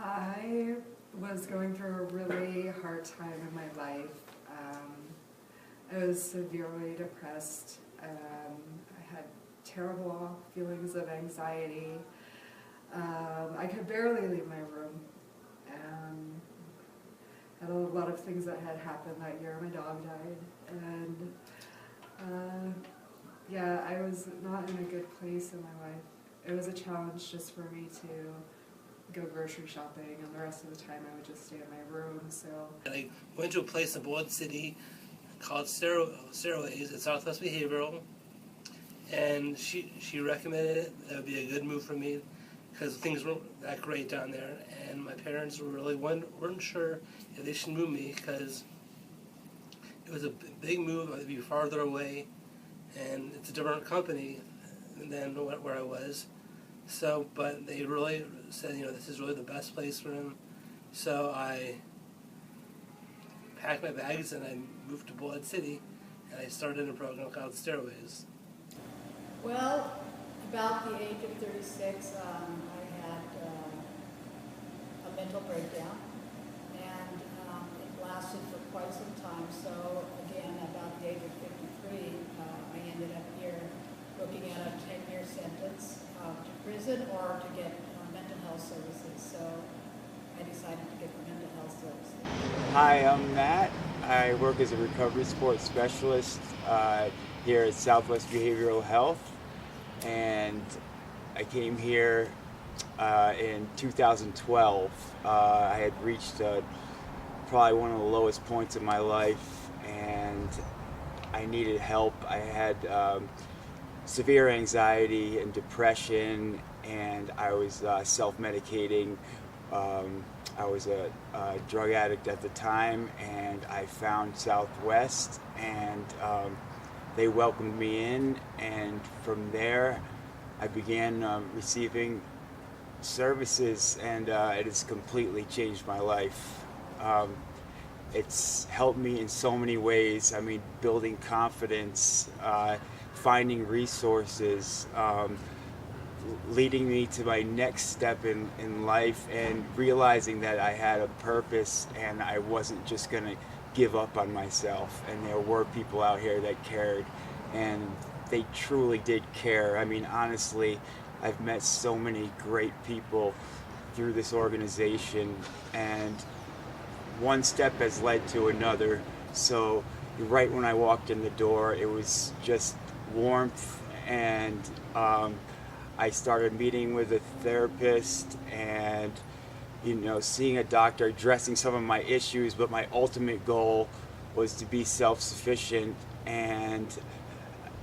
I was going through a really hard time in my life. I was severely depressed. I had terrible feelings of anxiety. I could barely leave my room. Had a lot of things that had happened that year. My dog died, and yeah, I was not in a good place in my life. It was a challenge just for me to go grocery shopping, and the rest of the time I would just stay in my room. So I went to a place in Board City called Stairways at Southwest Behavioral, and she recommended it. That would be a good move for me because things weren't that great down there, and my parents weren't sure if they should move me because it was a big move. I'd be farther away, and it's a different company than where I was. So, but they really said, this is really the best place for him. So I packed my bags and I moved to Board City, and I started a program called Stairways. Well, about the age of 36, I had a mental breakdown, and it lasted for quite some time. So again, about the age of 53, I ended up here looking at a 10-year sentence to prison or to get mental health services. So I decided to get the mental health services. Hi, I'm Matt. I work as a recovery sports specialist here at Southwest Behavioral Health, and I came here in 2012. I had reached probably one of the lowest points in my life, and I needed help. I had severe anxiety and depression, and I was self-medicating. I was a drug addict at the time, and I found Southwest, and they welcomed me in, and from there I began receiving services, and it has completely changed my life. It's helped me in so many ways. I mean, building confidence, finding resources, leading me to my next step in life, and realizing that I had a purpose and I wasn't just going to give up on myself. And there were people out here that cared, and they truly did care. I mean, honestly, I've met so many great people through this organization, and one step has led to another. So right when I walked in the door, it was just warmth, and I started meeting with a therapist and seeing a doctor, addressing some of my issues, but my ultimate goal was to be self-sufficient. And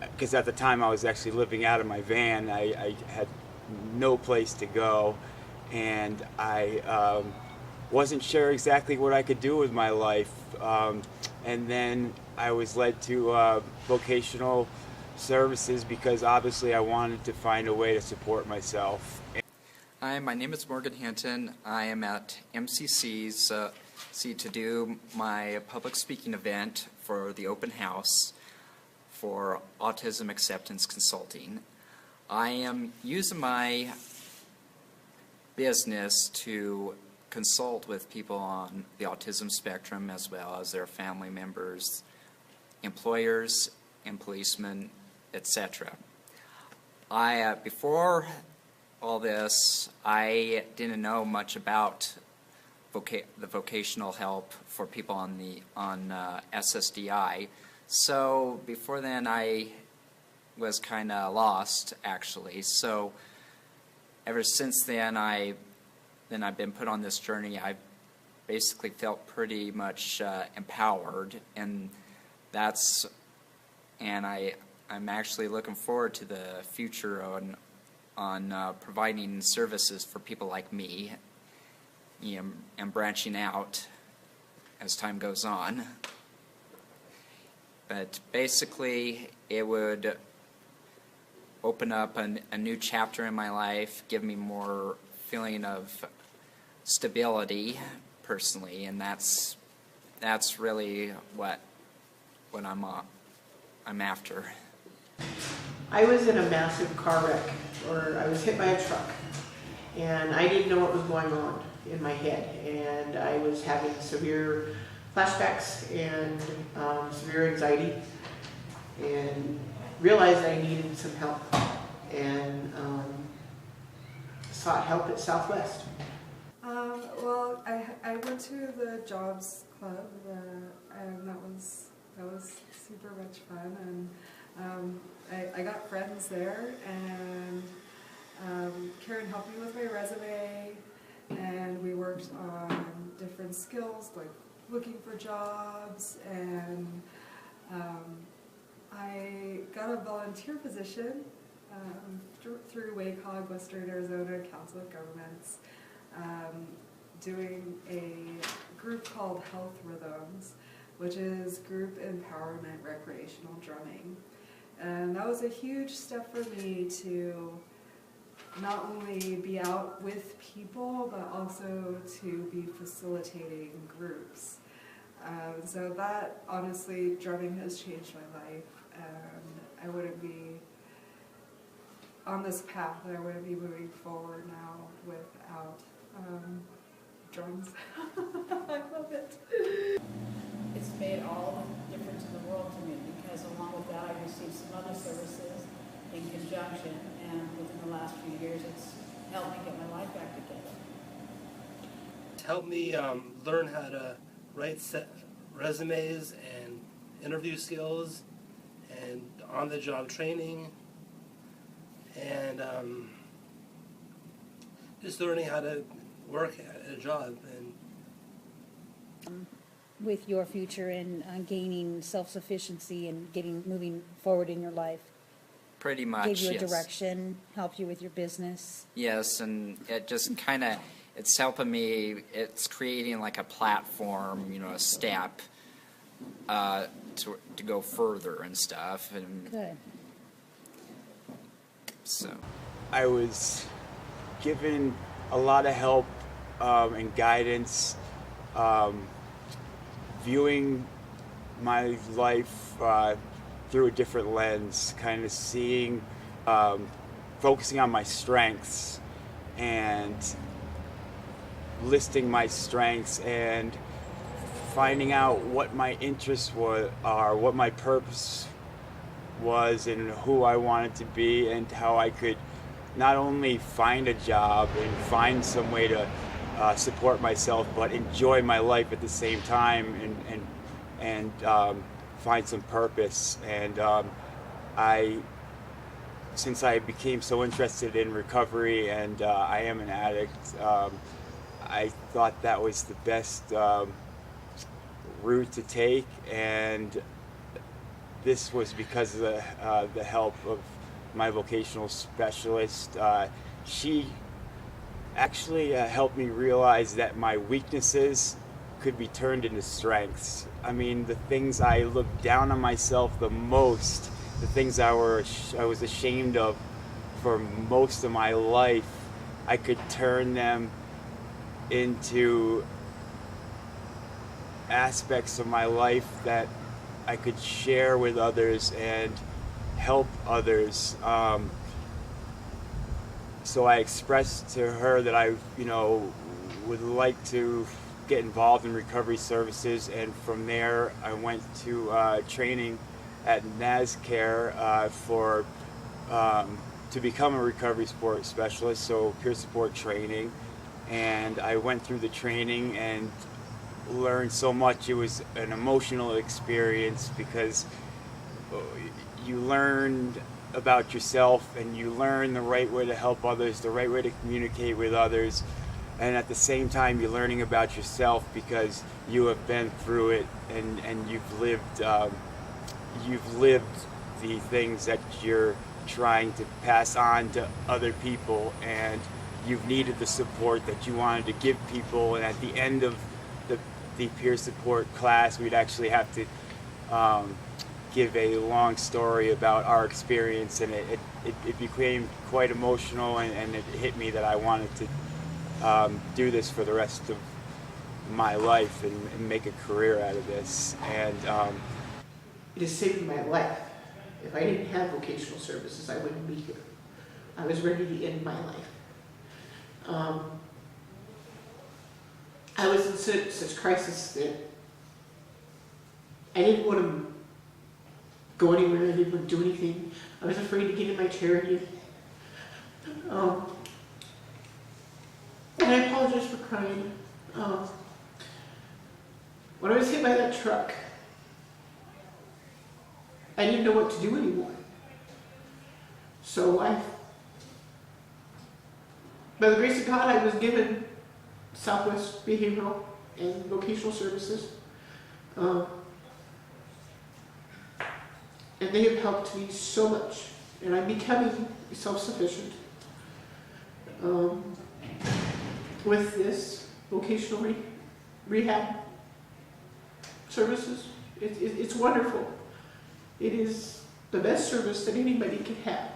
because at the time I was actually living out of my van, I had no place to go, and I wasn't sure exactly what I could do with my life. And then I was led to vocational services because obviously I wanted to find a way to support myself. Hi, my name is Morgan Hinton. I am at MCC's to do my public speaking event for the open house for Autism Acceptance Consulting. I am using my business to consult with people on the autism spectrum, as well as their family members, employers, and policemen, etc. Before all this, I didn't know much about the vocational help for people on SSDI. So before then, I was kind of lost, actually. So ever since then, I've been put on this journey. I've basically felt pretty much empowered, and I'm actually looking forward to the future on providing services for people like me, and branching out as time goes on. But basically, it would open up a new chapter in my life, give me more feeling of stability personally, and that's really what I'm after. I was in a massive car wreck, or I was hit by a truck, and I didn't know what was going on in my head, and I was having severe flashbacks and severe anxiety, and realized I needed some help, and sought help at Southwest. Well, I went to the jobs club, and that was super much fun, and I got friends there, and Karen helped me with my resume, and we worked on different skills like looking for jobs, and I got a volunteer position through WACOG, Western Arizona Council of Governments, doing a group called Health Rhythms, which is group empowerment recreational drumming. And that was a huge step for me to not only be out with people, but also to be facilitating groups. So that, honestly, drumming has changed my life, and I wouldn't be on this path, and I wouldn't be moving forward now without drums. I love it. It's made all the difference in the world to me, because along with that I received some other services in conjunction, and within the last few years it's helped me get my life back together. To help me learn how to write resumes and interview skills and on-the-job training, and just learning how to work at a job. And with your future and gaining self-sufficiency and moving forward in your life. Pretty much, Gave you a yes. direction, helped you with your business. Yes, and it just kind of, it's helping me, it's creating like a platform, you know, a step to go further and stuff. And Good. so I was given a lot of help and guidance, viewing my life through a different lens, kind of seeing, focusing on my strengths and listing my strengths and finding out what my interests are, what my purpose was, and who I wanted to be, and how I could not only find a job and find some way to support myself, but enjoy my life at the same time, and find some purpose. And since I became so interested in recovery, and I am an addict, I thought that was the best route to take, and this was because of the help of my vocational specialist. She actually helped me realize that my weaknesses could be turned into strengths. I mean, the things I looked down on myself the most, the things I was ashamed of for most of my life, I could turn them into aspects of my life that I could share with others and help others. So I expressed to her that I, would like to get involved in recovery services, and from there I went to training at NASCARE to become a recovery support specialist, so peer support training. And I went through the training and learned so much. It was an emotional experience because you learned about yourself, and you learn the right way to help others, the right way to communicate with others, and at the same time you're learning about yourself because you have been through it, and you've lived the things that you're trying to pass on to other people, and you've needed the support that you wanted to give people. And at the end of the peer support class, we'd actually have to give a long story about our experience, and it became quite emotional, and it hit me that I wanted to do this for the rest of my life and make a career out of this. And It has saved my life. If I didn't have vocational services, I wouldn't be here. I was ready to end my life. I was in such crisis that I didn't want to go anywhere. I didn't want to do anything. I was afraid to get in my chair again. And I apologize for crying. When I was hit by that truck, I didn't know what to do anymore. So by the grace of God, I was given Southwest Behavioral and Vocational Services. And they have helped me so much. And I'm becoming self-sufficient with this vocational rehab services. It's wonderful. It is the best service that anybody can have.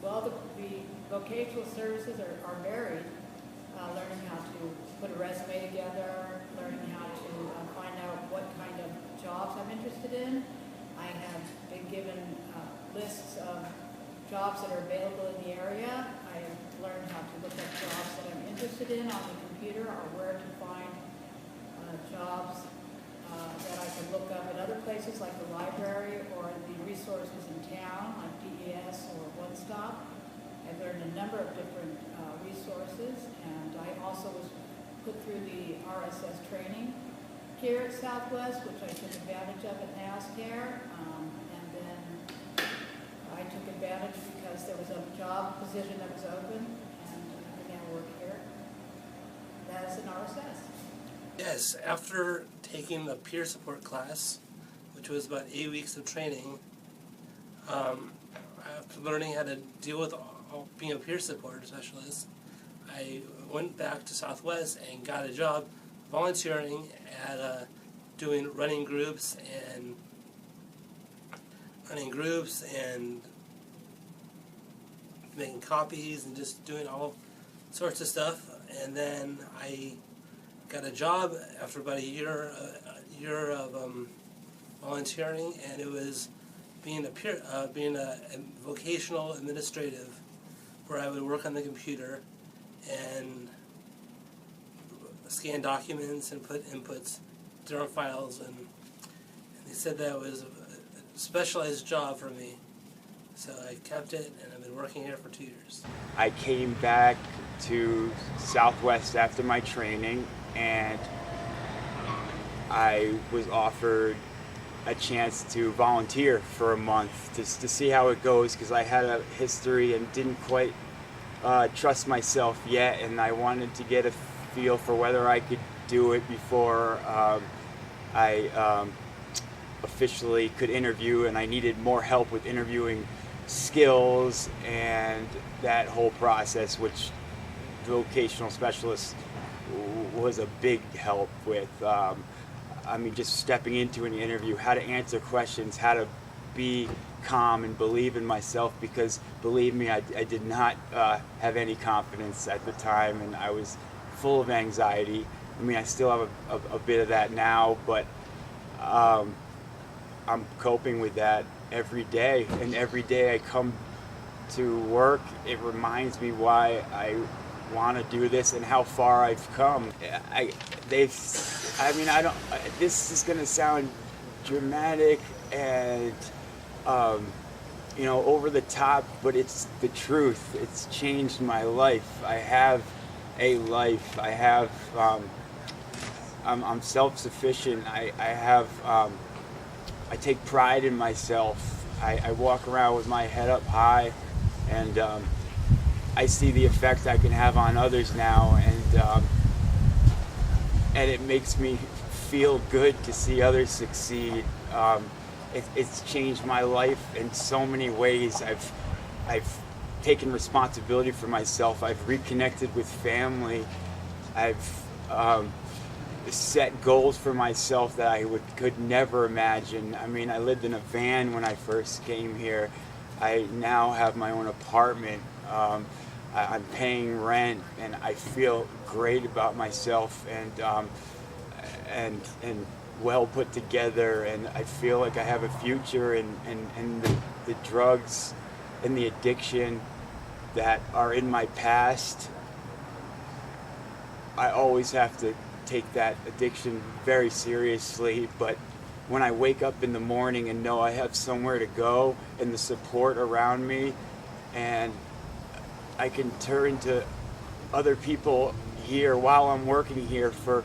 Well, the vocational services are varied. Learning how to put a resume together, learning how to find out what kind of jobs I'm interested in. I have been given lists of jobs that are available in the area. I have learned how to look up jobs that I'm interested in on the computer, or where to find jobs that I can look up in other places like the library or the resources in town like DES or One Stop. I've learned a number of different resources, and I also was put through the RSS training here at Southwest, which I took advantage of at NASCAR, and then I took advantage because there was a job position that was open, and I began to work here. That is an RSS. Yes, after taking a peer support class, which was about 8 weeks of training, after learning how to deal with being a peer support specialist, I went back to Southwest and got a job volunteering at running groups and making copies and just doing all sorts of stuff. And then I got a job after about a year of volunteering, and it was being a vocational administrative, where I would work on the computer and scan documents and put inputs, different files, and they said that was a specialized job for me. So I kept it, and I've been working here for 2 years. I came back to Southwest after my training, and I was offered a chance to volunteer for a month just to see how it goes, because I had a history and didn't quite trust myself yet, and I wanted to get a feel for whether I could do it before I officially could interview, and I needed more help with interviewing skills and that whole process, which vocational specialist was a big help with. I mean, just stepping into an interview, how to answer questions, how to be calm and believe in myself, because believe me, I did not have any confidence at the time, and I was full of anxiety. I mean, I still have a bit of that now, but I'm coping with that every day, and every day I come to work, it reminds me why I want to do this and how far I've come. This is going to sound dramatic and over the top, but it's the truth. It's changed my life. I have a life. I have I'm self-sufficient. I take pride in myself. I walk around with my head up high, and I see the effect I can have on others now, and it makes me feel good to see others succeed. It's changed my life in so many ways. I've taken responsibility for myself. I've reconnected with family. I've set goals for myself that I could never imagine. I mean, I lived in a van when I first came here. I now have my own apartment. I'm paying rent, and I feel great about myself and well put together, and I feel like I have a future, and the drugs and the addiction that are in my past, I always have to take that addiction very seriously. But when I wake up in the morning and know I have somewhere to go and the support around me, and I can turn to other people here while I'm working here for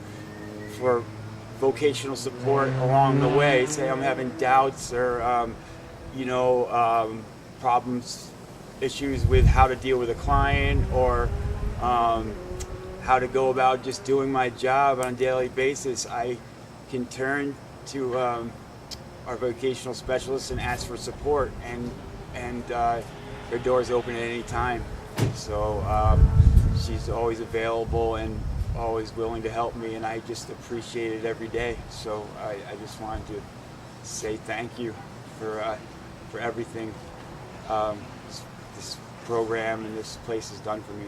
vocational support along the way. Say I'm having doubts or problems, issues with how to deal with a client, or how to go about just doing my job on a daily basis. I can turn to our vocational specialists and ask for support, and their door's open at any time. So she's always available and always willing to help me, and I just appreciate it every day. So I just wanted to say thank you for everything this program and this place has done for me.